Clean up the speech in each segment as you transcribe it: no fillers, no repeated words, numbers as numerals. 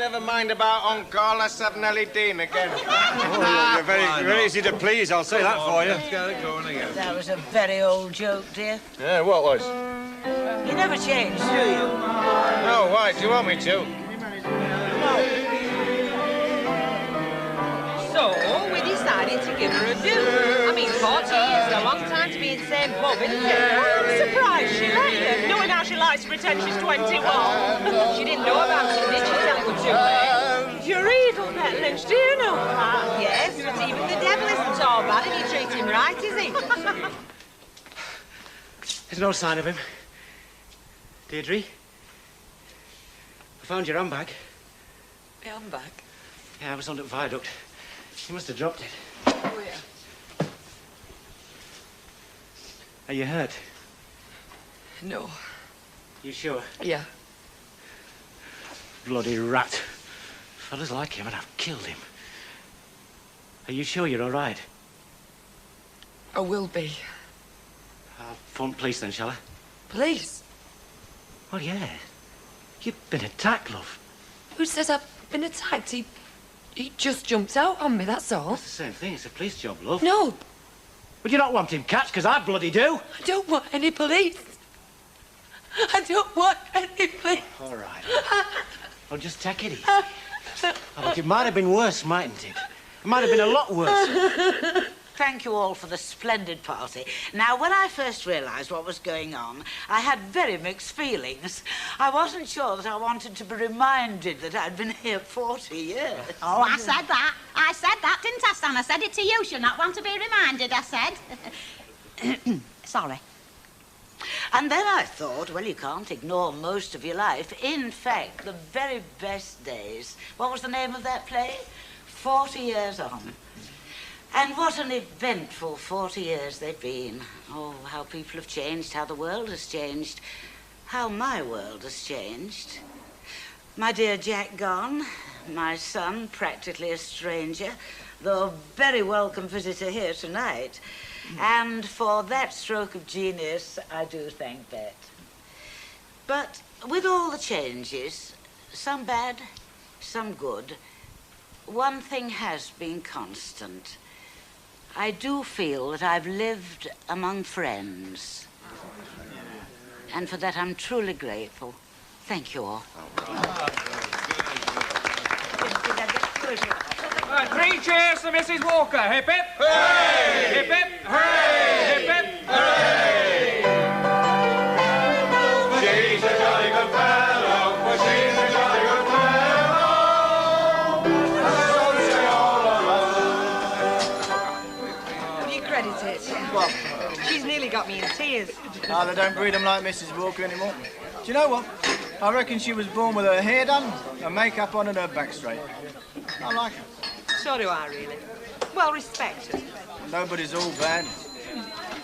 never mind about Uncle. Let's have Nellie Dean again. Oh, you're very easy to please, I'll say that for you. Let's get it going again. That was a very old joke, dear. Yeah, what was? You never change, do you? No, why? Do you want me to? So, we decided to give her a do. I mean, 40 years is a long time to be in the same pub, isn't it? I'm surprised she let you, knowing how she likes to pretend she's 21. She didn't know about it, did she, tell it was too late? You're evil, Pet Lynch, do you know that? Yes, but even the devil isn't all bad if you treat him right, is he? There's no sign of him. Deirdre? I found your handbag. My handbag? Yeah, I was on the viaduct. You must have dropped it. Oh, yeah. Are you hurt? No. You sure? Yeah. Bloody rat. Fellas like him and I've killed him. Are you sure you're all right? I will be. I'll phone police then, shall I? Police? Well, yeah. You've been attacked, love. Who says I've been attacked? He just jumped out on me, that's all. It's the same thing. It's a police job, love. No. But you don't want him catched, because I bloody do. I don't want any police. I don't want any police. All right. Well, just take it easy. Oh, look, it might have been worse, mightn't it? It might have been a lot worse. Thank you all for the splendid party. Now, when I first realised what was going on, I had very mixed feelings. I wasn't sure that I wanted to be reminded that I'd been here 40 years. Oh, I said that. I said that, didn't I, Stan? I said it to you. She'll not want to be reminded, I said. Sorry. And then I thought, well, you can't ignore most of your life. In fact, the very best days. What was the name of that play? 40 years on. And what an eventful 40 years they've been. Oh, how people have changed, how the world has changed, how my world has changed. My dear Jack gone, my son practically a stranger, though a very welcome visitor here tonight. And for that stroke of genius, I do thank Bet. But with all the changes, some bad, some good, one thing has been constant. I do feel that I've lived among friends. And for that, I'm truly grateful. Thank you all. Right, 3 cheers for Mrs. Walker. Hip, hip. Hooray! Hip, hip. Hooray! Hip, hip. Hooray! She's a jolly good fellow. She's a jolly good fellow. Will you credit it? What? She's nearly got me in tears. Oh, they don't breed them like Mrs. Walker anymore. Do you know what? I reckon she was born with her hair done, her makeup on and her back straight. I like her. So do I, really. Well respected. Nobody's all bad.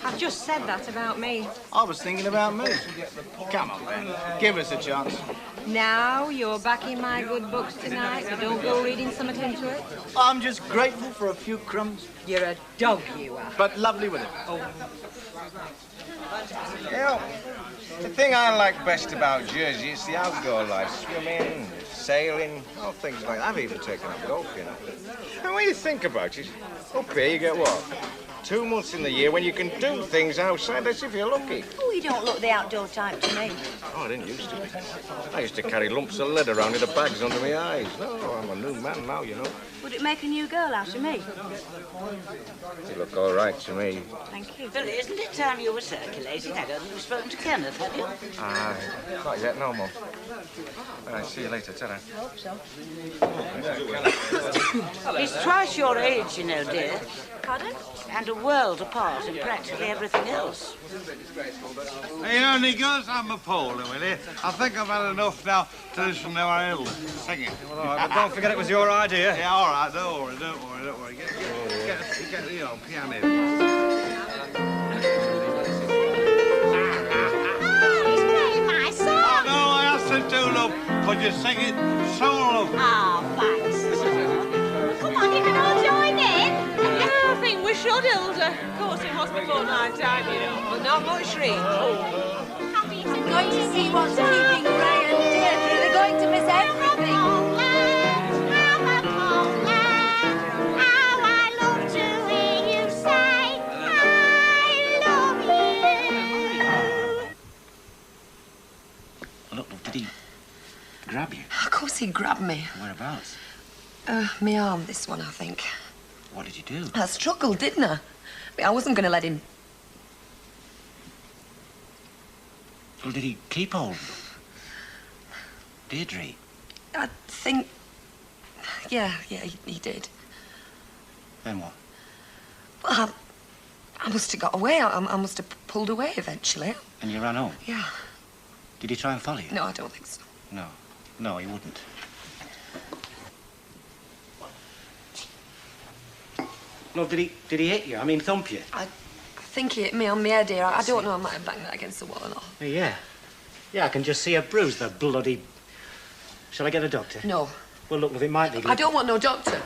I've just said that about me. I was thinking about me. Come on, Ben. Give us a chance. Now you're back in my good books tonight, but don't go reading something into it. I'm just grateful for a few crumbs. You're a dog, you are. But lovely with it. Oh. You know, the thing I like best about Jersey is the outdoor life. Swimming, sailing, all things like that. I've even taken up golf, you know. And when you think about it, up here you get what? 2 months in the year when you can do things outside. That's if you're lucky. Oh, you don't look the outdoor type to me. Oh, I didn't used to. I used to carry lumps of lead around in the bags under my eyes. No, I'm a new man now, you know. Would it make a new girl out of me? You look all right to me. Thank you. Billy, isn't it time you were circulating? I don't think you've spoken to Kenneth, have you? Not yet, no, Mum. All right, see you later, ta-ra. I hope so. He's twice your age, you know, dear. Pardon? And a world apart in practically everything else. Hey, only girls, I'm appalling with you. I think I've had enough now to listen to our elders singing. Well, all right, but don't forget it was your idea. Yeah, all right, don't worry. Get the piano. He's playing my song. Oh, no, I asked him to, love. Could you sing it solo? Oh, thanks. Come on, you can all join in. Yeah, I think we should, Hilda. Of course, it was before my time, you know, but not much reach. Going to see what's keeping Ray and Deirdre. They're going to miss everything. grab you? Of course he grabbed me. Whereabouts? My arm, this one, I think. What did you do? I struggled, didn't I? But I wasn't going to let him... Well, did he keep hold? Deirdre? I think... Yeah, he did. Then what? Well, I must have got away. I must have pulled away eventually. And you ran home? Yeah. Did he try and follow you? No, I don't think so. No. No, he wouldn't. Love, did he hit you? I mean, thump you? I think he hit me on my head here. I don't know. I might have banged that against the wall and all. Yeah. Yeah, I can just see a bruise, the bloody... Shall I get a doctor? No. Well, look, love, it might be... I don't want no doctor.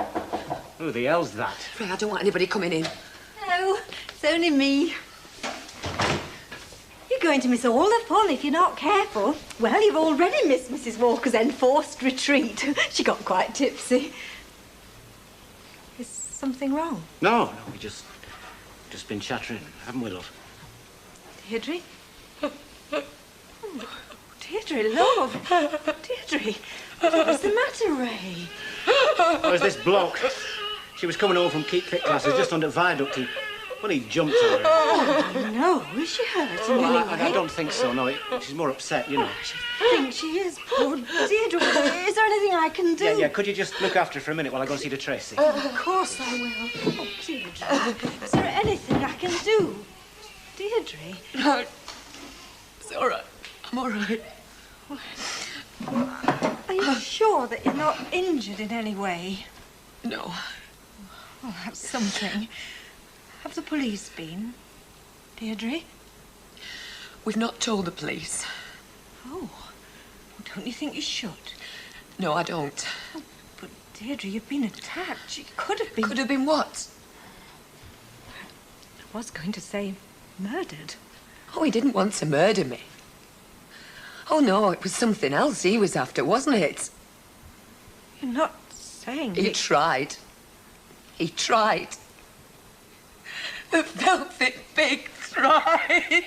Who the hell's that? Ray, I don't want anybody coming in. No, it's only me. You're going to miss all the fun if you're not careful. Well, you've already missed Mrs. Walker's enforced retreat. She got quite tipsy. Is something wrong? No, we just been chattering, haven't we, love? Deirdre? Oh, Deirdre, love. Deirdre, what's the matter, Ray? Oh, it was this bloke. She was coming home from Keep Fit classes just under viaduct. He jumped on her. Oh, no. Is she hurt in any way? I don't think so, no. She's more upset, you know. I think she is. Poor Deirdre. Is there anything I can do? Yeah. Could you just look after her for a minute while I go and see to Tracy? Of course I will. Oh, Deirdre. Is there anything I can do? Deirdre? No. It's all right. I'm all right. Are you sure that you're not injured in any way? No. Well, that's something. Have the police been, Deirdre? We've not told the police. Oh. Don't you think you should? No, I don't. Oh, but, Deirdre, you've been attacked. You could have been... Could have been what? I was going to say murdered. Oh, he didn't want to murder me. Oh, no, it was something else he was after, wasn't it? You're not saying... He tried. He tried. The filthy pig tried.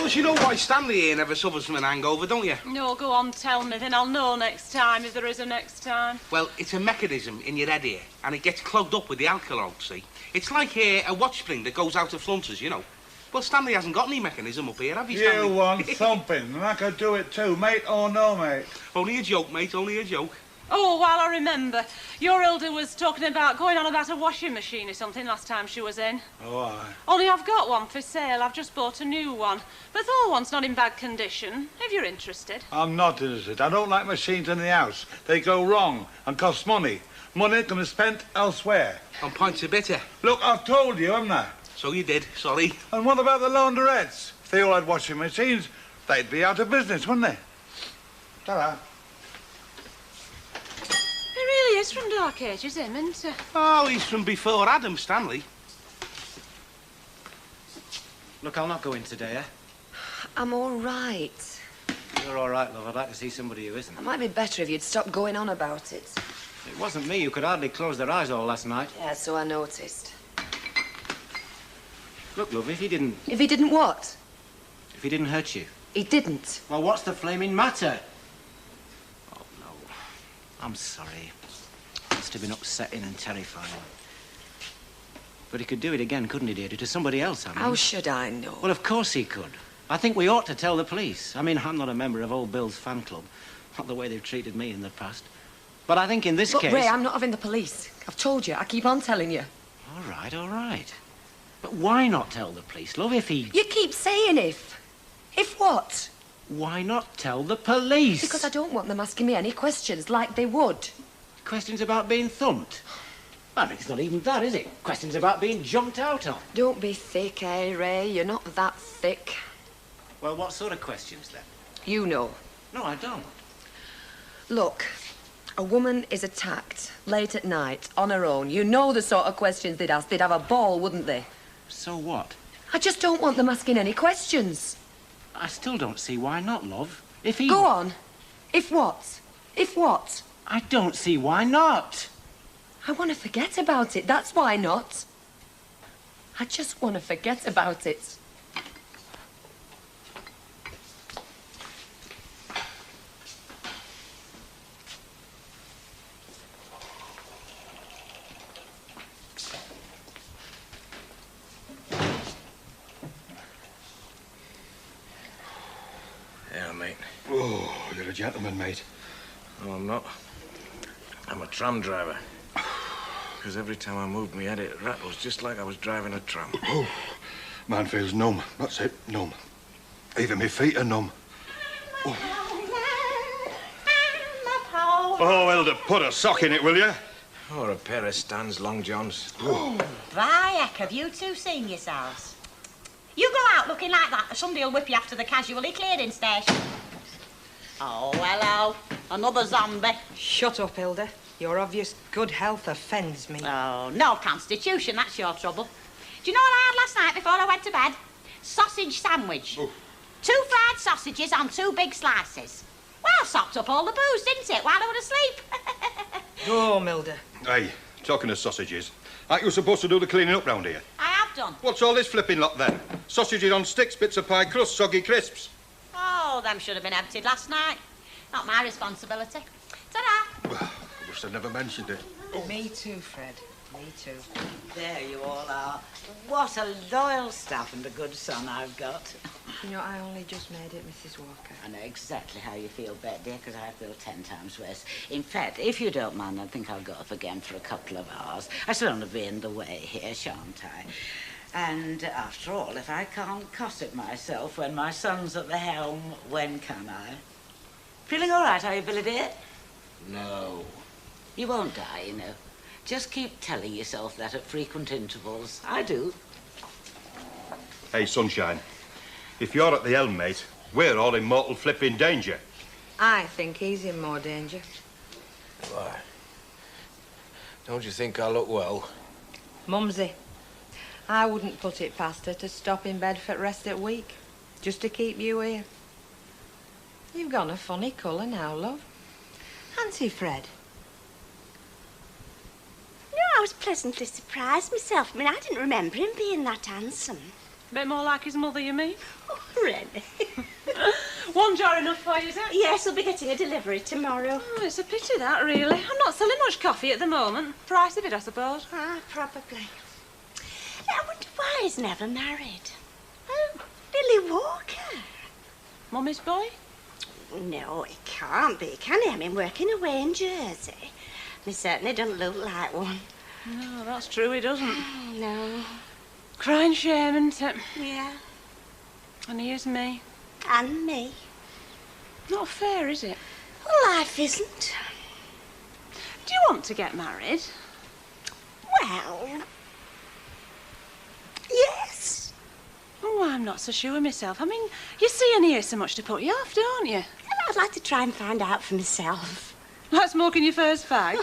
Well, you know why Stanley here never suffers from an hangover, don't you? No, go on, tell me, then I'll know next time, if there is a next time. Well, it's a mechanism in your head here, and it gets clogged up with the alcohol, see? It's like a watch spring that goes out of flunters, you know. Well, Stanley hasn't got any mechanism up here, have you, Stanley? You want thumping, and I could do it too, mate or no, mate. Only a joke, mate, only a joke. Oh, well, I remember. Your Hilda was talking about going on about a washing machine or something last time she was in. Oh, aye. Only I've got one for sale. I've just bought a new one. But the old one's not in bad condition, if you're interested. I'm not interested. I don't like machines in the house. They go wrong and cost money. Money can be spent elsewhere. On pints of bitter. Look, I've told you, haven't I? So you did, sorry. And what about the laundrettes? If they all had washing machines, they'd be out of business, wouldn't they? Ta-ra. He really is from Dark Ages, him, isn't he? Oh, he's from before Adam, Stanley. Look, I'll not go in today, eh? I'm all right. You're all right, love. I'd like to see somebody who isn't. It might be better if you'd stop going on about it. It wasn't me who could hardly close their eyes all last night. Yeah, so I noticed. Look, love, if he didn't... If he didn't what? If he didn't hurt you. He didn't. Well, what's the flaming matter? Oh, no. I'm sorry. Must have been upsetting and terrifying. But he could do it again, couldn't he, Deirdre? To somebody else, I mean. How should I know? Well, of course he could. I think we ought to tell the police. I mean, I'm not a member of Old Bill's fan club. Not the way they've treated me in the past. But I think in this Look, case... Ray, I'm not having the police. I've told you. I keep on telling you. All right, all right. But why not tell the police, love, if he... You keep saying if. If what? Why not tell the police? Because I don't want them asking me any questions like they would. Questions about being thumped? I mean, it's not even that, is it? Questions about being jumped out on. Don't be thick, eh, Ray? You're not that thick. Well, what sort of questions, then? You know. No, I don't. Look, a woman is attacked late at night on her own. You know the sort of questions they'd ask. They'd have a ball, wouldn't they? So what? I just don't want them asking any questions. I still don't see why not, love. If he... Go on. If what? If what? I don't see why not. I want to forget about it. That's why not. I just want to forget about it. Yeah, mate. Oh, you're a gentleman, mate. No, I'm not. I'm a tram driver. Because every time I moved my head, it rattles just like I was driving a tram. Oh, man feels numb. That's it, numb. Even my feet are numb. Oh, Elder, put a sock in it, will you? Or a pair of Stan's long johns. Oh, by heck, have you two seen yourselves? You go out looking like that, somebody will whip you after the casualty clearing station. Oh, hello. Another zombie. Shut up, Hilda. Your obvious good health offends me. Oh, no constitution, that's your trouble. Do you know what I had last night before I went to bed? Sausage sandwich. Ooh. 2 fried sausages on 2 big slices. Well, sopped up all the booze, didn't it, while I was asleep? Go, Milda. Hey, talking of sausages, aren't you supposed to do the cleaning up round here? I have done. What's all this flipping lot then? Sausages on sticks, bits of pie crust, soggy crisps. Oh, them should have been emptied last night. Not my responsibility. Ta-da! Well, I wish I'd never mentioned it. Me too, Fred. Me too. There you all are. What a loyal staff and a good son I've got. You know, I only just made it, Mrs. Walker. I know exactly how you feel, Bet, dear, because I feel 10 times worse. In fact, if you don't mind, I think I'll go off again for a couple of hours. I still want to be in the way here, shan't I? And after all, if I can't cosset myself when my son's at the helm, when can I? Feeling all right, are you, Billy, dear? No. You won't die, you know. Just keep telling yourself that at frequent intervals. I do. Hey, Sunshine, if you're at the helm, mate, we're all in mortal flipping danger. I think he's in more danger. Why? Don't you think I look well? Mumsy, I wouldn't put it past her to stop in Bedford rest at week, just to keep you here. You've gone a funny colour now, love. Auntie Fred. No, I was pleasantly surprised myself. I mean, I didn't remember him being that handsome. A bit more like his mother, you mean? Oh, really? One jar enough for you, is it? Yes, we'll be getting a delivery tomorrow. Oh, it's a pity, that, really. I'm not selling much coffee at the moment. Price of it, I suppose. Ah, probably. I wonder why he's never married. Oh, Billy Walker. Mummy's boy? No, he can't be, can he? I mean, working away in Jersey. He certainly doesn't look like one. No, that's true, he doesn't. No. Crying shame, isn't it? Yeah. And here's me. And me. Not fair, is it? Well, life isn't. Do you want to get married? Well... yes. Oh, I'm not so sure myself. I mean, you see and hear so much to put you off, don't you? Well, I'd like to try and find out for myself. Like smoking your first fag?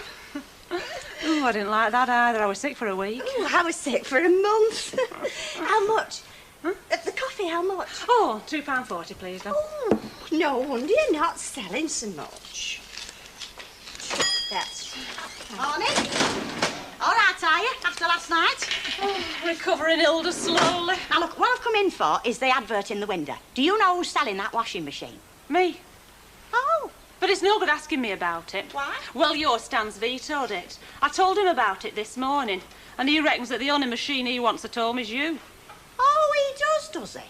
Oh, I didn't like that either. I was sick for a week. Ooh, I was sick for a month. How much? Huh? The coffee, how much? Oh, £2.40, please, love. Oh, no wonder you're not selling so much. That's Morning. All right, are you, after last night? Oh, recovering Hilda slowly. Now, look, what I've come in for is the advert in the window. Do you know who's selling that washing machine? Me. Oh. But it's no good asking me about it. Why? Well, your Stan's vetoed it. I told him about it this morning, and he reckons that the only machine he wants at home is you. Oh, he does he?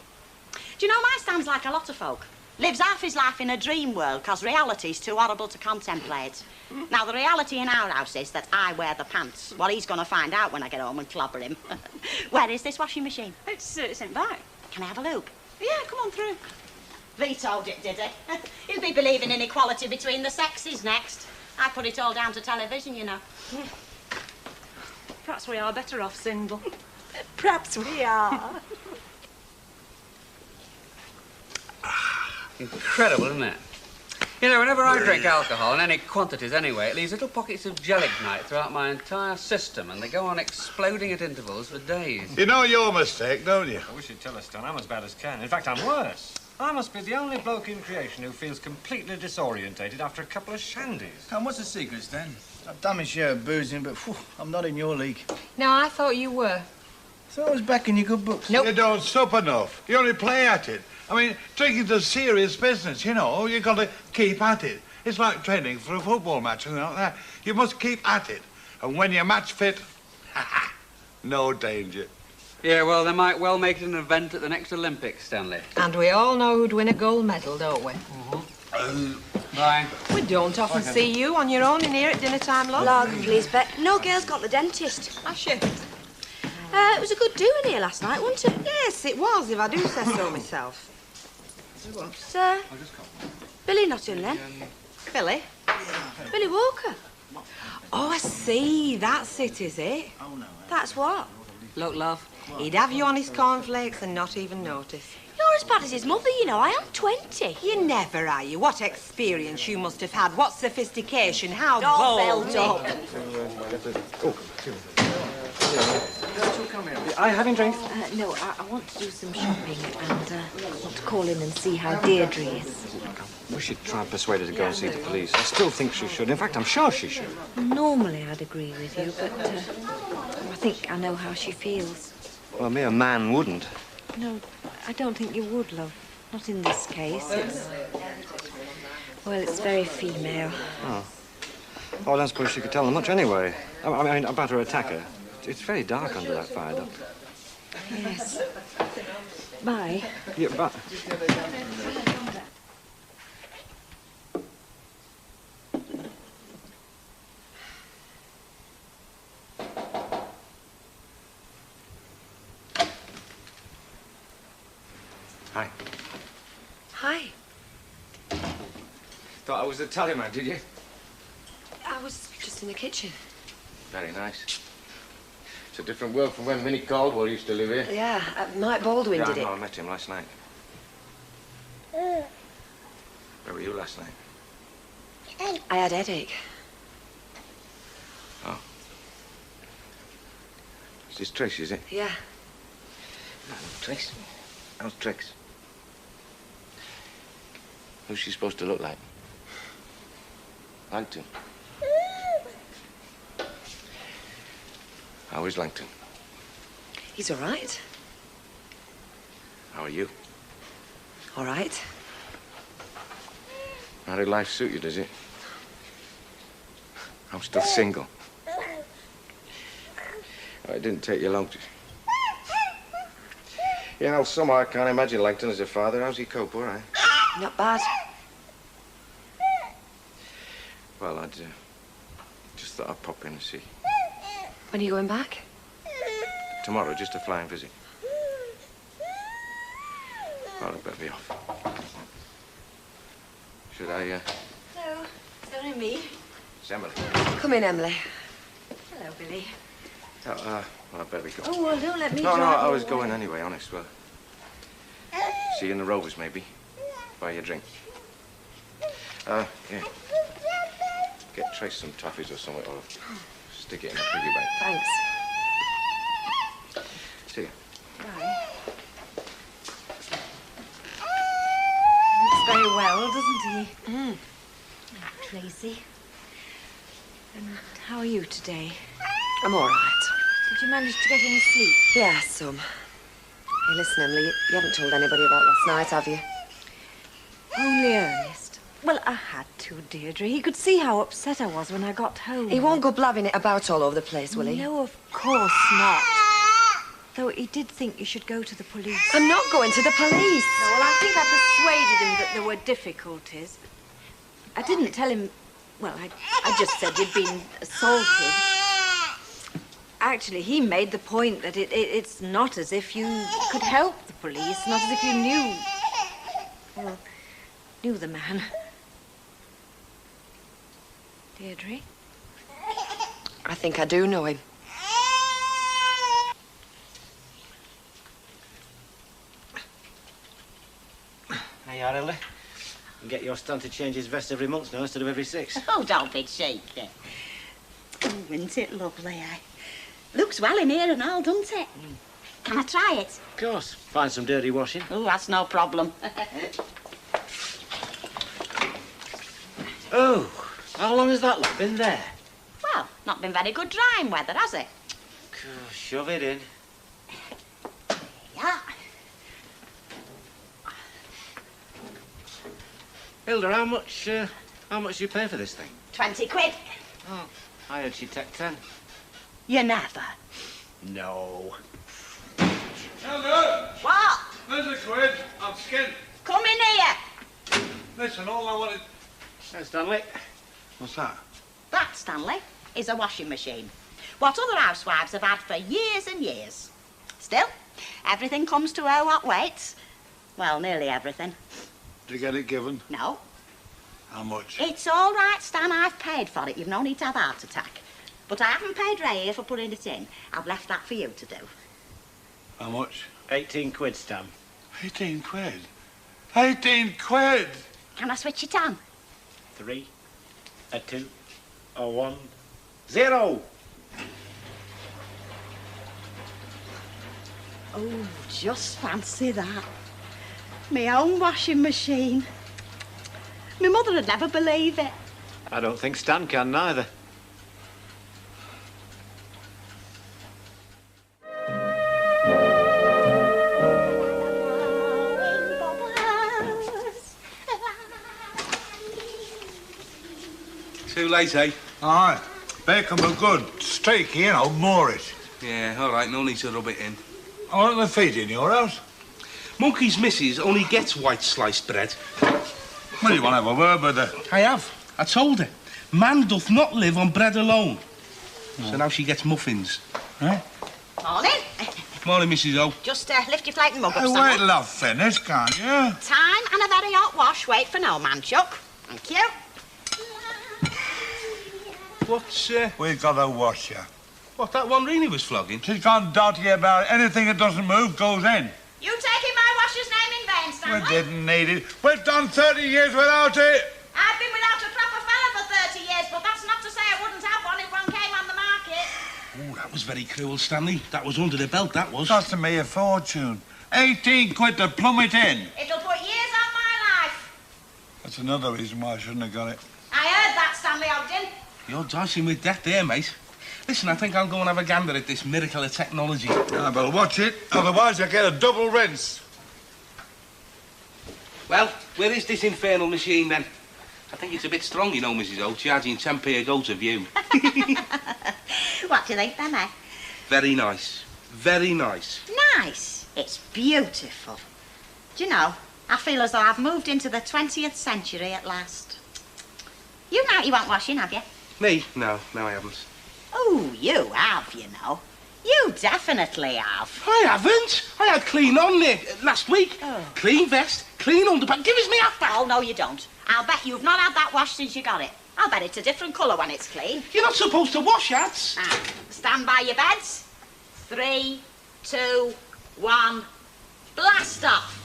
Do you know, my Stan's like a lot of folk. Lives half his life in a dream world, because reality's too horrible to contemplate. Now, the reality in our house is that I wear the pants. What he's going to find out when I get home and clobber him. Where is this washing machine? It's in back. Can I have a look? Yeah, come on through. Vetoed it, did he? He'll be believing in equality between the sexes next. I put it all down to television, you know. Perhaps we are better off single. Perhaps we are. Incredible, isn't it? You know, whenever I drink alcohol, in any quantities anyway, it leaves little pockets of gelignite throughout my entire system, and they go on exploding at intervals for days. You know your mistake, don't you? I wish you'd tell us, Stan. I'm as bad as Ken. In fact, I'm worse. I must be the only bloke in creation who feels completely disorientated after a couple of shandies. And what's the secrets, then? I've done my share of boozing, but whew, I'm not in your league. No, I thought you were. So I was backing your good books. Nope. You don't sup enough. You only play at it. I mean, drinking's a serious business, you know. You've got to keep at it. It's like training for a football match and like that. You must keep at it. And when you're match fit, no danger. Yeah, well, they might well make it an event at the next Olympics, Stanley. And we all know who'd win a gold medal, don't we? Bye. We don't often see you on your own in here at dinner time, love. Lord, please, Bet. No girl's got the dentist. Has she? It was a good do in here last night, wasn't it? Yes, it was, if I do say so myself. Sir? Billy not in then? Billy? Billy Walker. Oh, I see. That's it, is it? That's what? Look, love, he'd have you on his cornflakes and not even notice. You're as bad as his mother, you know. I am 20. You never are, you. What experience you must have had. What sophistication. How Doorbell, bold. Are you having drinks? No, I want to do some shopping and I want to call in and see how Deirdre is. We should try and persuade her to go and see the police. I still think she should. In fact, I'm sure she should. Normally I'd agree with you, but I think I know how she feels. Well, me, a man, wouldn't. No, I don't think you would, love. Not in this case. It's very female. Oh. Well, I don't suppose she could tell them much anyway. I mean, about her attacker. It's very dark under that fire, though. Yes. Bye. Yeah, but... Hi. Hi. Thought I was the tallyman, did you? I was just in the kitchen. Very nice. It's a different world from when Minnie Caldwell used to live here. Yeah, Mike Baldwin did it. I met him last night. Where were you last night? I had a headache. Oh. Is this Trish, is it? Yeah. Trish? How's Trix? Who's she supposed to look like? Langton. How is Langton? He's all right. How are you? All right. Married life suit you, does it? I'm still single. Oh, it didn't take you long to... You know, somehow I can't imagine Langton as a father. How's he cope, all right? Not bad. Well, I'd just thought I'd pop in and see. When are you going back? Tomorrow, just a flying visit. Well, I'd better be off. Should I, No, it's only me. It's Emily. Come in, Emily. Hello, Billy. Well, I'd better be going. Oh, well, don't let me No, drive I you was away. going anyway, honest. Well, see you in the Rovers, maybe. Buy you a drink. Yeah. Get Trace some toffees or something, or stick it in a piggy bank. Thanks. See you. Bye. Looks very well, doesn't he? Mm. Tracy. And how are you today? I'm all right. Did you manage to get any sleep? Yeah, some. Hey, listen, Emily, you haven't told anybody about last night, have you? Only Ernest. Well, I had to, Deirdre. He could see how upset I was when I got home. He won't go blabbing it about all over the place, will he? No, of course not. Though he did think you should go to the police. I'm not going to the police. No, well, I think I persuaded him that there were difficulties. I didn't tell him... Well, I just said you'd been assaulted. Actually, he made the point that it's not as if you could help the police, not as if you knew... Well, knew the man. Deirdre? I think I do know him. Hey, you are, Ellie. You get your son to change his vest every month now instead of every 6. Oh, don't be cheeky. Oh, isn't it lovely, eh? Looks well in here and all, doesn't it? Can I try it? Of course. Find some dirty washing. Oh, that's no problem. Oh, how long has that lot been there? Well, not been very good drying weather, has it? Shove it in. Yeah. Hilda, how much do you pay for this thing? 20 quid. Oh, I heard she'd take 10. You never. No. Hilda! What? There's a quid. I'm skint. Come in here. Listen, all I wanted... Hey, Stanley. What's that? That, Stanley, is a washing machine. What other housewives have had for years and years. Still, everything comes to her what waits. Well, nearly everything. Did you get it given? No. How much? It's all right, Stan. I've paid for it. You've no need to have a heart attack. But I haven't paid Ray here for putting it in. I've left that for you to do. How much? 18 quid, Stan. 18 quid? 18 quid? Can I switch it on? 3, a 2, a 1, 0. Oh, just fancy that. My own washing machine. My mother would never believe it. I don't think Stan can neither. Too late, eh? Aye. Bacon were good. Streaky, you know, Moorish. Yeah, all right, no need to rub it in. Aren't they feed in your house? Monkey's missus only gets white sliced bread. Well, you won't have a word with her. I have. I told her. Man doth not live on bread alone. So now she gets muffins. Eh? Morning. Morning, Mrs. O. Just lift your plate and mug up, Hey, Stanley. wait till I've finished, can't you? Time and a very hot wash. Wait for no man, Chuck. Thank you. What's, We've got to wash you. what, that one Reenie was flogging? She's gone dotty about it. Anything that doesn't move goes in. You taking my washer's name in vain, Stanley? We didn't need it. We've done 30 years without it. I've been without a proper fella for 30 years, but that's not to say I wouldn't have one if one came on the market. Oh, that was very cruel, Stanley. That was under the belt, that was. Costing me a fortune. 18 quid to plumb it in. It'll put years on my life. That's another reason why I shouldn't have got it. I heard that, Stanley Ogden. You're dicing with death there, mate. Listen, I think I'll go and have a gander at this miracle of technology. I better watch it, otherwise I get a double rinse. Well, where is this infernal machine, then? I think it's a bit strong, you know, Mrs. O, charging 10p a go to view. What do you think, then, eh? Very nice. Very nice. Nice. It's beautiful. Do you know, I feel as though I've moved into the 20th century at last. You know you want washing, have you? Me? No, I haven't. Oh, you have, you know. You definitely have. I haven't. I had clean on there last week. Oh. Clean vest, clean underpants. Give us me half back. Oh, no, you don't. I'll bet you've not had that washed since you got it. I'll bet it's a different colour when it's clean. You're not supposed to wash hats. Ah, stand by your beds. 3, 2, 1, blast off.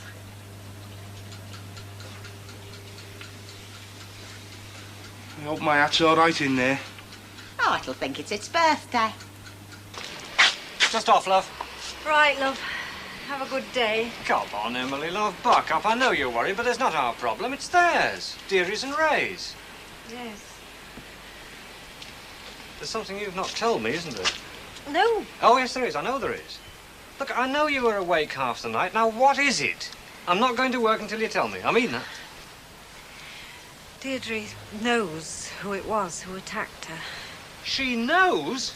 I hope my hat's all right in there. Oh, it'll think it's its birthday. Just off, love. Right, love. Have a good day. Come on, Emily, love. Buck up. I know you're worried, but it's not our problem. It's theirs. Deary's and Ray's. Yes. There's something you've not told me, isn't there? No. Oh, yes, there is. I know there is. Look, I know you were awake half the night. Now, what is it? I'm not going to work until you tell me. I mean that. Deirdre knows who it was who attacked her. She knows?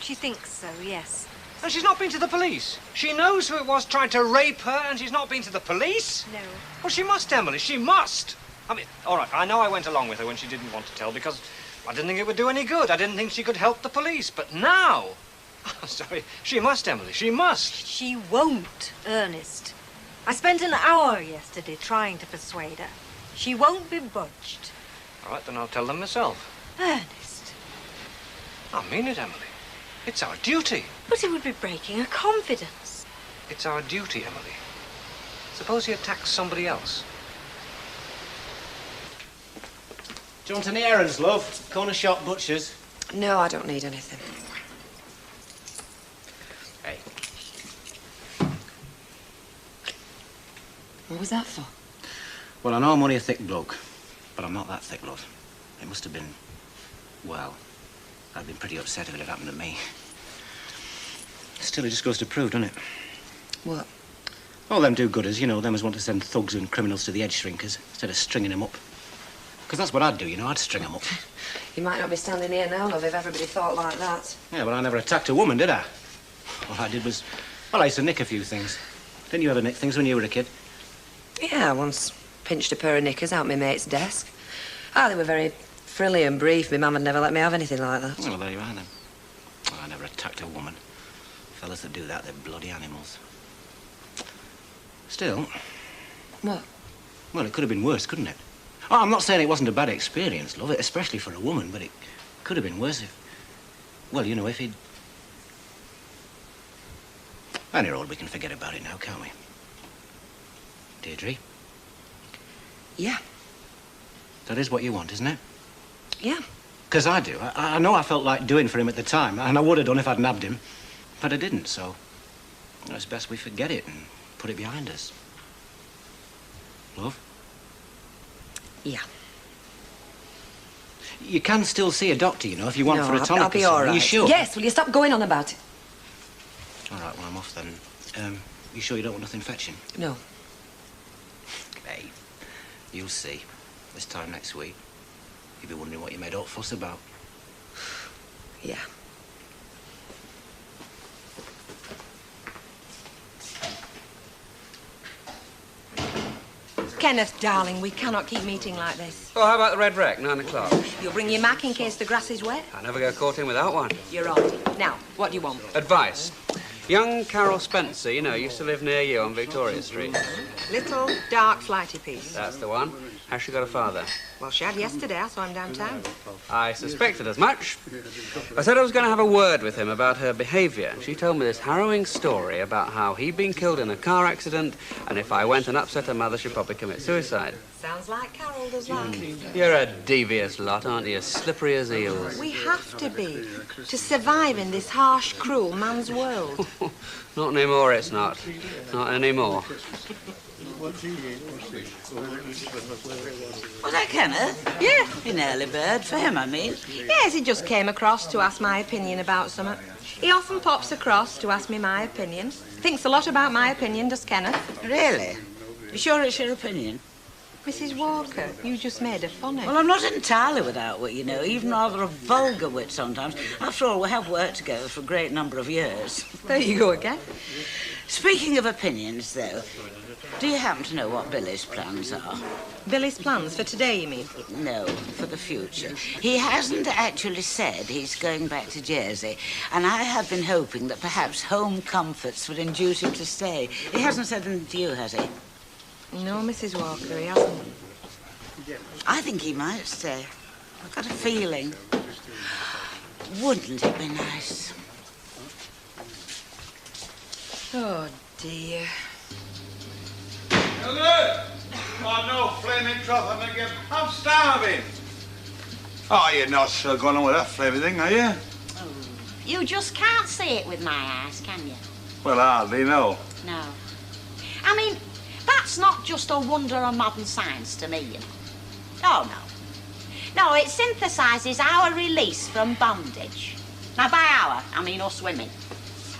She thinks so, yes. And she's not been to the police. She knows who it was tried to rape her, and she's not been to the police? No. Well, she must, Emily. She must. I mean, all right, I know I went along with her when she didn't want to tell because I didn't think it would do any good. I didn't think she could help the police. But now... Oh, sorry. She must, Emily. She must. She won't, Ernest. I spent an hour yesterday trying to persuade her. She won't be budged. All right, then I'll tell them myself. Ernest. I mean it, Emily. It's our duty. But it would be breaking her confidence. It's our duty, Emily. Suppose he attacks somebody else. Do you want any errands, love? Corner shop, butchers. No, I don't need anything. Hey. What was that for? Well, I know I'm only a thick bloke, but I'm not that thick, love. It must have been, well, I'd been pretty upset if it had happened to me. Still, it just goes to prove, doesn't it? What? All them do-gooders, you know, them as want to send thugs and criminals to the edge shrinkers instead of stringing them up. Because that's what I'd do, you know, I'd string them up. You might not be standing here now, love, if everybody thought like that. Yeah, but I never attacked a woman, did I? All I did was, well, I used to nick a few things. Didn't you ever nick things when you were a kid? Yeah, I once pinched a pair of knickers out my mate's desk. Ah, they were very frilly and brief. My mum had never let me have anything like that. Well, there you are, then. Well, I never attacked a woman. Fellas that do that, they're bloody animals. Still... What? Well, it could have been worse, couldn't it? Oh, I'm not saying it wasn't a bad experience, love, especially for a woman, but it could have been worse if... Well, you know, if he'd... Anyway, we can forget about it now, can't we? Deirdre? Yeah. That is what you want, isn't it? Yeah. Because I do. I know I felt like doing for him at the time, and I would have done if I'd nabbed him. But I didn't, so... You know, it's best we forget it and put it behind us. Love? Yeah. You can still see a doctor, you know, if you want No, for a tonic. I'll be or all something. right. You sure? Yes, will you stop going on about it? All right, well, I'm off then. You sure you don't want nothing fetching? No. Hey, you'll see. This time next week, you'll be wondering what you made all fuss about. Yeah. Kenneth, darling, we cannot keep meeting like this. Oh, how about the Red Wreck, 9 o'clock? You'll bring your Mac in case the grass is wet? I never go courting without one. You're right. Now, what do you want? Advice. Young Carol Spencer, you know, used to live near you on Victoria Street. Little, dark, flighty piece. That's the one. Has she got a father? Well, she had yesterday. I saw him downtown. I suspected as much. I said I was going to have a word with him about her behaviour. She told me this harrowing story about how he'd been killed in a car accident, and if I went and upset her mother, she'd probably commit suicide. Sounds like Carol does that. You're a devious lot, aren't you? Slippery as eels. We have to be, to survive in this harsh, cruel man's world. Not anymore, it's not. Not anymore. Was that Kenneth? Yeah. An early bird for him, I mean. Yes, he just came across to ask my opinion about something. He often pops across to ask me my opinion. Thinks a lot about my opinion, does Kenneth? Really? You sure it's your opinion? Mrs. Walker, you just made a funny. Well, I'm not entirely without wit, you know, even rather a vulgar wit sometimes. After all, we have worked together for a great number of years. There you go again. Speaking of opinions, though, do you happen to know what Billy's plans are? Billy's plans for today, you mean? No, for the future. He hasn't actually said he's going back to Jersey, and I have been hoping that perhaps home comforts would induce him to stay. He hasn't said anything to you, has he? No, Mrs. Walker, he hasn't. I think he might stay. I've got a feeling. Wouldn't it be nice? Oh, dear. Hello! Oh, no flaming trough, I'm starving. Oh, you're not still going on with that flavoured thing, are you? You just can't see it with my eyes, can you? Well, hardly, no. No. I mean, that's not just a wonder of modern science to me, you know. Oh, no. No, it synthesises our release from bondage. Now, by our, I mean us women.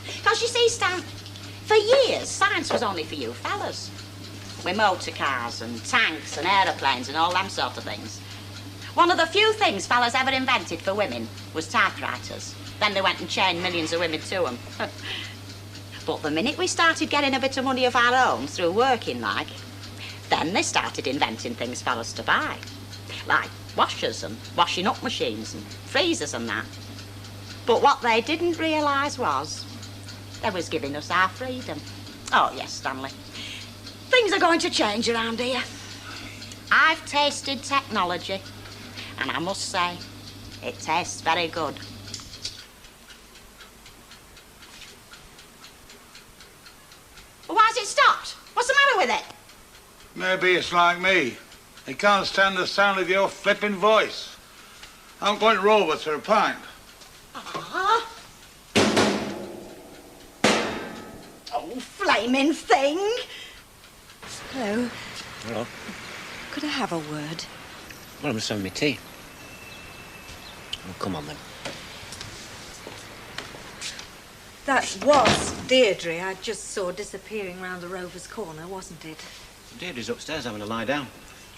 Because you see, Stan, for years, science was only for you fellas. With motor cars and tanks and aeroplanes and all them sort of things. One of the few things fellas ever invented for women was typewriters. Then they went and chained millions of women to them. But the minute we started getting a bit of money of our own through working, like, then they started inventing things for us to buy. Like washers and washing up machines and freezers and that. But what they didn't realise was they was giving us our freedom. Oh, yes, Stanley. Things are going to change around here. I've tasted technology, and I must say, it tastes very good. Well, why's it stopped? What's the matter with it? Maybe it's like me. He can't stand the sound of your flipping voice. I'm going to Rover's for a pint. Ah. Oh, flaming thing. Hello. Hello. Could I have a word? Well, I'm just having my tea. Oh, come on, then. That was Deirdre I just saw disappearing round the Rover's Corner, wasn't it? Deirdre's upstairs having a lie down.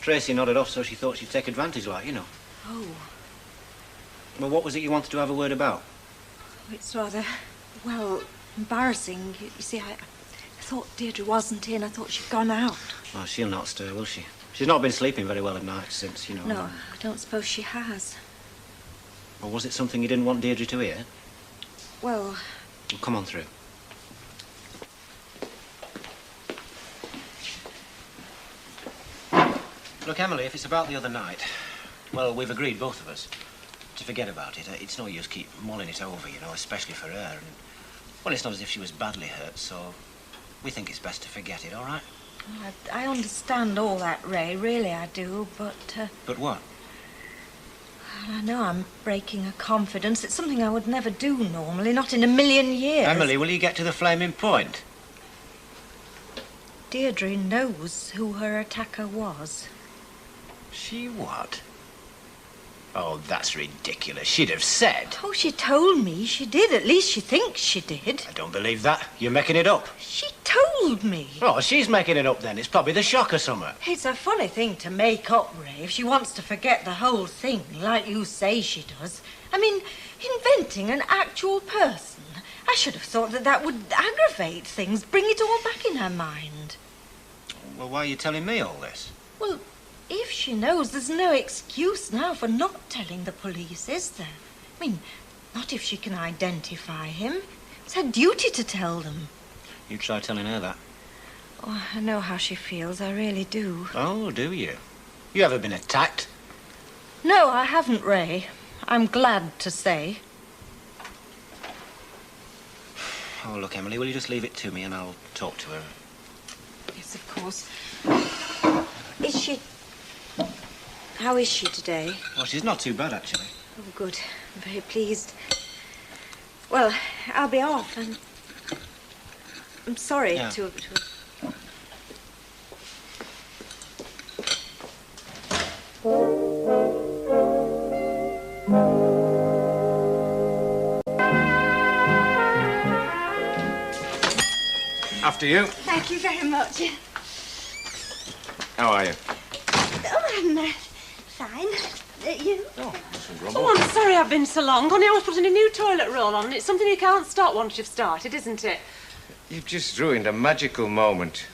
Tracy nodded off, so she thought she'd take advantage, like, you know. Oh, Well, what was it you wanted to have a word about? it's rather, well, embarrassing. You see, I thought Deirdre wasn't in. I thought she'd gone out. Well, she'll not stir, will she? She's not been sleeping very well at night since, you know... No, I don't suppose she has. Or was it something you didn't want Deirdre to hear? Well, Well, come on through. Look, Emily, if it's about the other night, well, we've agreed, both of us, to forget about it. It's no use keep mulling it over, you know, especially for her. And, well, it's not as if she was badly hurt, so we think it's best to forget it, all right? I understand all that, Ray. Really, I do. But But what? I know I'm breaking her confidence. It's something I would never do normally, not in a million years. Emily, will you get to the flaming point? Deirdre knows who her attacker was. She what? Oh, that's ridiculous. She'd have said. Oh, she told me she did. At least she thinks she did. I don't believe that. You're making it up. She told me. Oh, she's making it up then. It's probably the shock or something. It's a funny thing to make up, Ray, if she wants to forget the whole thing, like you say she does. I mean, inventing an actual person. I should have thought that would aggravate things, bring it all back in her mind. Well, why are you telling me all this? Well, if she knows, there's no excuse now for not telling the police, is there? I mean, not if she can identify him. It's her duty to tell them. You try telling her that. Oh, I know how she feels, I really do. Oh, do you? You ever been attacked? No, I haven't, Ray. I'm glad to say. Oh, look, Emily, will you just leave it to me and I'll talk to her? Yes, of course. Is she... How is she today? Well, she's not too bad, actually. Oh, good. I'm very pleased. Well, I'll be off, and... I'm sorry Yeah. to... After you. Thank you very much. How are you? Oh, I'm fine. You? Oh, I'm sorry I've been so long. Honey, I was putting a new toilet roll on, and it's something you can't stop once you've started, isn't it? You've just ruined a magical moment.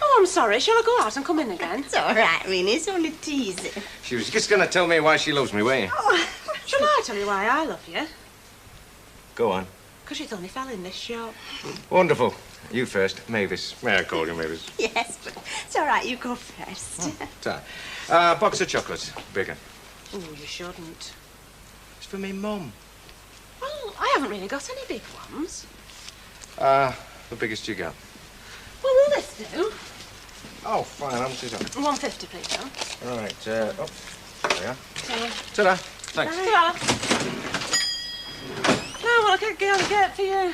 Oh, I'm sorry. Shall I go out and come in again? It's all right, Minnie. It's only teasing. She was just going to tell me why she loves me, weren't you? Oh, shall I tell you why I love you? Go on. Because you thought me fell in this shop. Wonderful. You first. Mavis. May I call you Mavis? Yes, but it's all right. You go first. Box of chocolates. Bigger. Oh, you shouldn't. It's for me mum. Well, I haven't really got any big ones. The biggest you got. Well, will this do? Oh, fine. How much is that? 150, please, John. Right, there we are. Ta-ra. Ta-da. Thanks. Ta-ra. Now, what can I get for you?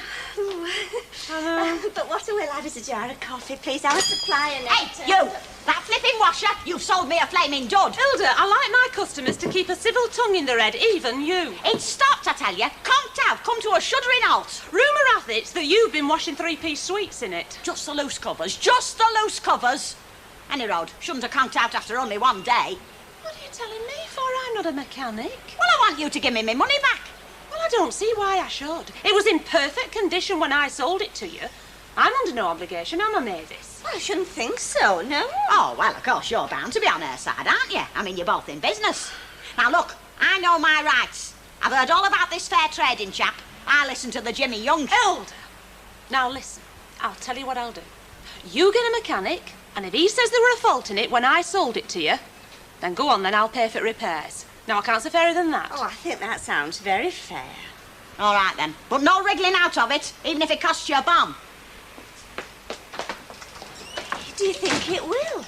But what I will have is a jar of coffee, please. Our supplier now. Hey, you! That flipping washer! You've sold me a flaming dud! Hilda, I like my customers to keep a civil tongue in their head, even you. It's stopped, I tell you. Conked out. Come to a shuddering halt. Rumour hath it that you've been washing three-piece suites in it. Just the loose covers. Just the loose covers. Any road. Shouldn't have conked out after only one day. What are you telling me for? I'm not a mechanic. Well, I want you to give me my money back. Well, I don't see why I should. It was in perfect condition when I sold it to you. I'm under no obligation, am I, Mavis? Well, I shouldn't think so, no. Oh, well, of course, you're bound to be on her side, aren't you? I mean, you're both in business. Now, look, I know my rights. I've heard all about this fair trading chap. I listen to the Jimmy Young. Hilda! Now, listen. I'll tell you what I'll do. You get a mechanic, and if he says there were a fault in it when I sold it to you, then go on, then I'll pay for repairs. Now, I can't say fairer than that. Oh, I think that sounds very fair. All right, then. But no wriggling out of it, even if it costs you a bomb. Do you think it will?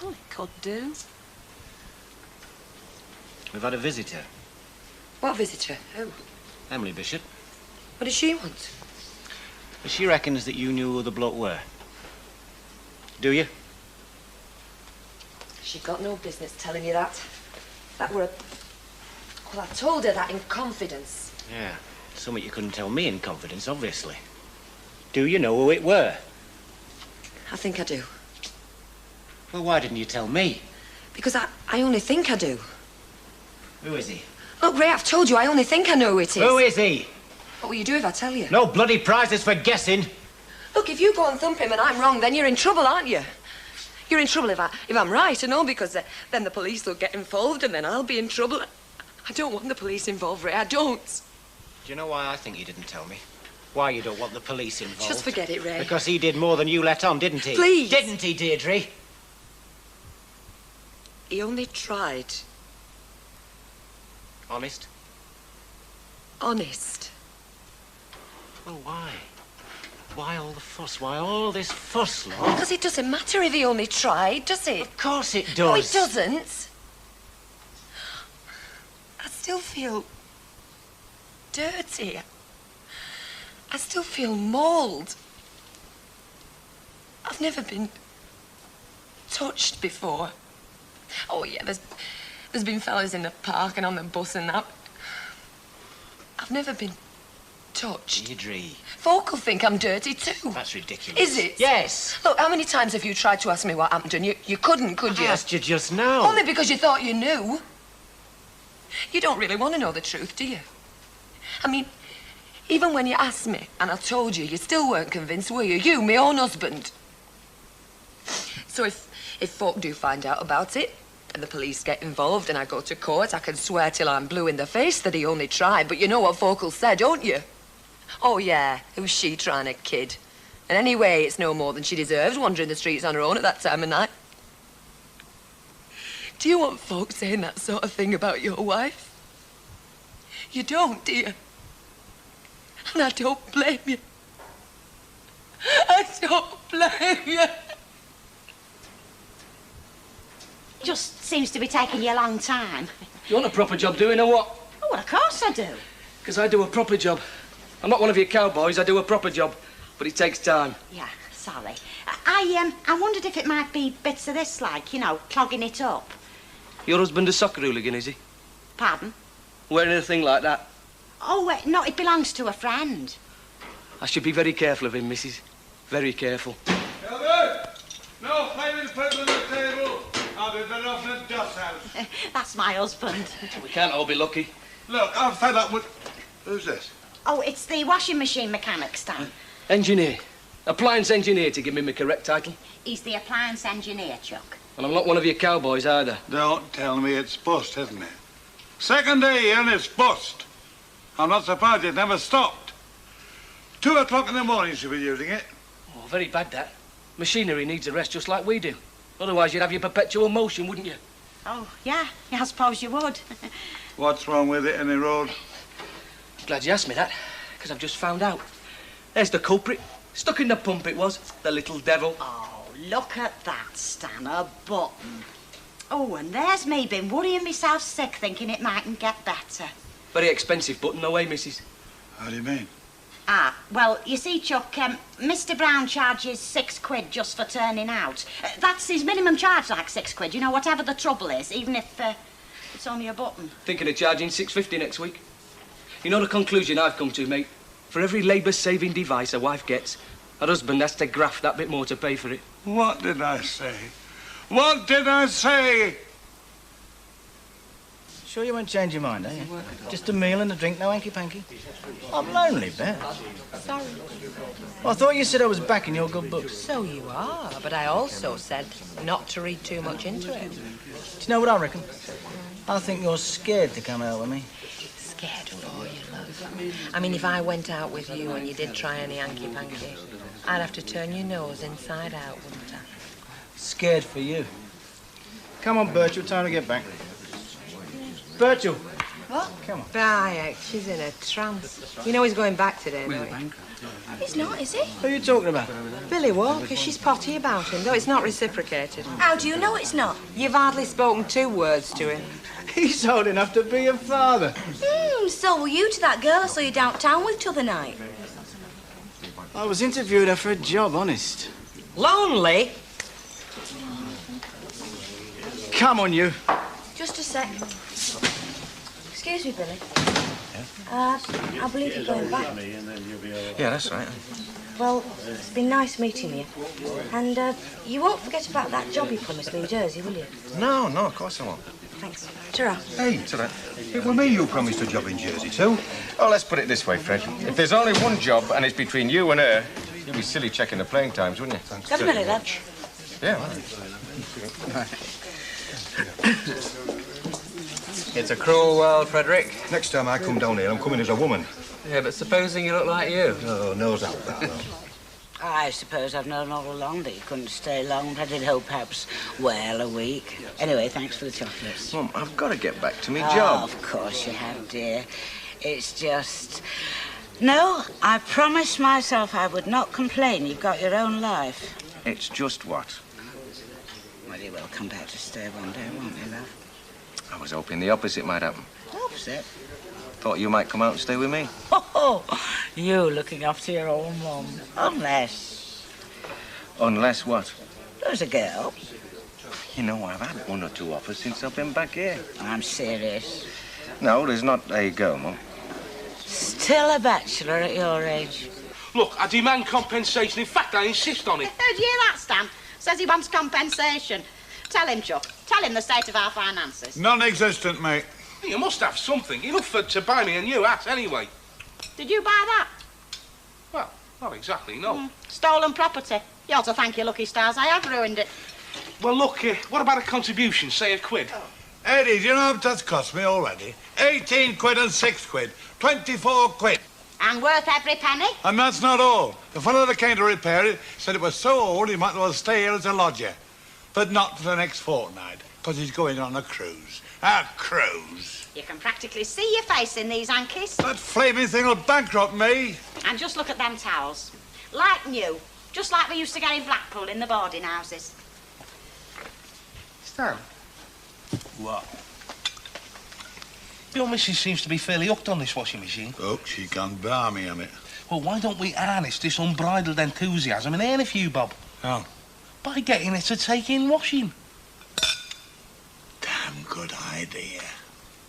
Well, it could do. We've had a visitor. What visitor? Who? Emily Bishop. What does she want? She reckons that you knew who the bloke were. Do you? She got no business telling you that. That were a... Well, I told her that in confidence. Yeah, something you couldn't tell me in confidence, obviously. Do you know who it were? I think I do. Well, why didn't you tell me? Because I only think I do. Who is he? Look, Ray, I've told you, I only think I know who it is. Who is he? What will you do if I tell you? No bloody prizes for guessing. Look, if you go and thump him and I'm wrong, then you're in trouble, aren't you? You're in trouble if I'm right, and all, because then the police will get involved and then I'll be in trouble. I don't want the police involved, Ray, I don't. Do you know why I think you didn't tell me? Why you don't want the police involved? Just forget it, Ray. Because he did more than you let on, didn't he? Please. Didn't he, Deirdre? He only tried. Honest? Honest. Well, why? Why all the fuss? Why all this fuss, love? Because it doesn't matter if he only tried, does it? Of course it does. No, it doesn't. I still feel dirty. I still feel mauled. I've never been touched before. Oh, yeah, there's been fellas in the park and on the bus and that. I've never been touched. Deirdre. Folk will think I'm dirty too. That's ridiculous. Is it? Yes. Look, how many times have you tried to ask me what happened and you couldn't, could you? I asked you just now. Only because you thought you knew. You don't really want to know the truth, do you? I mean, even when you asked me and I told you, you still weren't convinced, were you? You, my own husband. So if folk do find out about it and the police get involved and I go to court, I can swear till I'm blue in the face that he only tried. But you know what folk will say, don't you? Oh, yeah, who's she trying to kid? And anyway, it's no more than she deserves, wandering the streets on her own at that time of night. Do you want folk saying that sort of thing about your wife? You don't, do you? And I don't blame you. I don't blame you. Just seems to be taking you a long time. You want a proper job doing or what? Oh, well, of course I do. Because I do a proper job. I'm not one of your cowboys, I do a proper job. But it takes time. Yeah, sorry. I wondered if it might be bits of this, like, you know, clogging it up. Your husband a soccer hooligan, is he? Pardon? Wearing a thing like that? Oh, no, it belongs to a friend. I should be very careful of him, missus. Very careful. Elder! No flaming people on the table. I'll be better off in a dust house. That's my husband. We can't all be lucky. Look, I'm fed up with... Who's this? Oh, it's the washing machine mechanic, Stan. Engineer. Appliance engineer, to give me my correct title. He's the appliance engineer, Chuck. And I'm not one of your cowboys either. Don't tell me it's bust, isn't it? Second day and it's bust. I'm not surprised it never stopped. 2 o'clock in the morning she'll be using it. Oh, very bad, that. Machinery needs a rest just like we do. Otherwise you'd have your perpetual motion, wouldn't you? Oh, yeah, I suppose you would. What's wrong with it, any road? Glad you asked me that, because I've just found out. There's the culprit. Stuck in the pump it was, the little devil. Oh, look at that, Stan, a button. Oh, and there's me been worrying myself sick thinking it mightn't get better. Very expensive button, no way, missus. How do you mean? Ah, well, you see, Chuck, Mr. Brown charges £6 just for turning out. That's his minimum charge, like £6, you know, whatever the trouble is, even if it's only a button. Thinking of charging $6.50 next week. You know the conclusion I've come to, mate? For every labour-saving device a wife gets, her husband has to graft that bit more to pay for it. What did I say? What did I say? Sure you won't change your mind, eh? Just a meal and a drink, no hanky-panky? I'm lonely, Bet. Sorry. Well, I thought you said I was back in your good books. So you are, but I also said not to read too much into it. Do you know what I reckon? I think you're scared to come out with me. Scared for you, love. I mean, if I went out with you and you did try any hanky-panky, I'd have to turn your nose inside out, wouldn't I? Scared for you. Come on, Birchall, time to get back. Birchall. What? Come on. Bayek, she's in a trance. You know he's going back today, don't you? He's not, is he? Who are you talking about? Billy Walker, she's potty about him, though it's not reciprocated. How do you know it's not? You've hardly spoken 2 words to him. He's old enough to be a father. So were you to that girl I saw you downtown with t'other night. I was interviewing her for a job, honest. Lonely? come on, you. Just a sec. Excuse me, Billy. I believe you're going back. Yeah, that's right. Well, it's been nice meeting you. And you won't forget about that job you promised me in Jersey, will you? No, of course I won't. Thanks. Ta-ra. Hey, it was me you promised a job in Jersey too. Oh, let's put it this way, Fred. If there's only one job and it's between you and her, you'd be silly checking the playing times, wouldn't you? Come a minute, then. Yeah, right. It's a cruel world, Frederick. Next time I come down here, I'm coming as a woman. Yeah, but supposing you look like you. Oh, nose out that, no. I suppose I've known all along that you couldn't stay long, but I did hope perhaps, well, a week. Anyway, thanks for the chocolates. Mum, I've got to get back to my job. Of course you have, dear. It's just... No, I promised myself I would not complain. You've got your own life. It's just what? Well, you will come back to stay one day, won't you, love? I was hoping the opposite might happen. Opposite? Thought you might come out and stay with me. Oh, you looking after your own mum. Unless... Unless what? There's a girl. You know, I've had one or two offers since I've been back here. I'm serious. No, there's not a girl, Mum. Still a bachelor at your age. Look, I demand compensation. In fact, I insist on it. Did you hear that, Stan? Says he wants compensation. Tell him, Chuck. Tell him the state of our finances. Non-existent, mate. You must have something. Enough to buy me a new hat, anyway. Did you buy that? Well, not exactly, no. Stolen property. You ought to thank your lucky stars I have ruined it. Well, look, what about a contribution, say £1? Eddie, do you know how much that's cost me already? 18 quid and 6 quid. 24 quid. And worth every penny? And that's not all. The fellow that came to repair it said it was so old he might as well stay here as a lodger. But not for the next fortnight, because he's going on a cruise. A cruise. You can practically see your face in these hankies. That flaming thing will bankrupt me. And just look at them towels. Like new. Just like we used to get in Blackpool in the boarding houses. Stan? What? Your missus seems to be fairly hooked on this washing machine. Oh, she gone barmy on it. Well, why don't we harness this unbridled enthusiasm and earn a few bob? Oh. By getting it to take in washing. Damn good idea.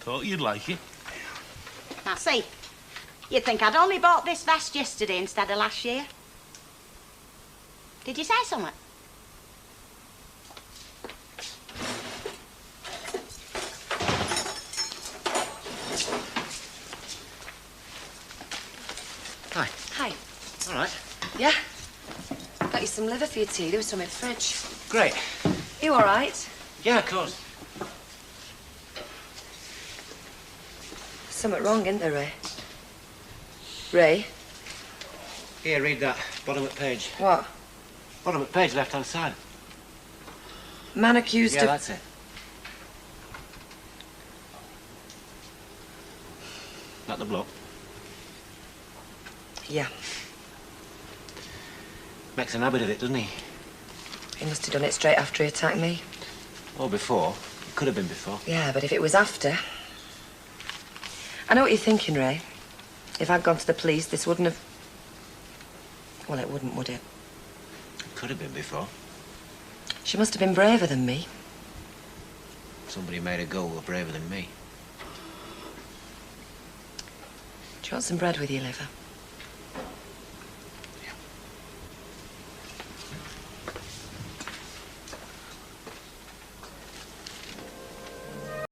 Thought you'd like it. Now, see, you'd think I'd only bought this vest yesterday instead of last year. Did you say something? Hi. Hi. All right. Yeah? Got you some liver for your tea. There was some in the fridge. Great. You all right? Yeah, of course. Something wrong, isn't there, Ray? Ray? Here, read that. Bottom of page. What? Bottom of page, left-hand side. Man accused Yeah, of... that's it. Not the bloke. Yeah. Makes an habit of it, doesn't he? He must have done it straight after he attacked me. Or before. It could have been before. Yeah, but if it was after... I know what you're thinking, Ray. If I'd gone to the police, this wouldn't have... Well, it wouldn't, would it? It could have been before. She must have been braver than me. Somebody made a go who were braver than me. Do you want some bread with your liver?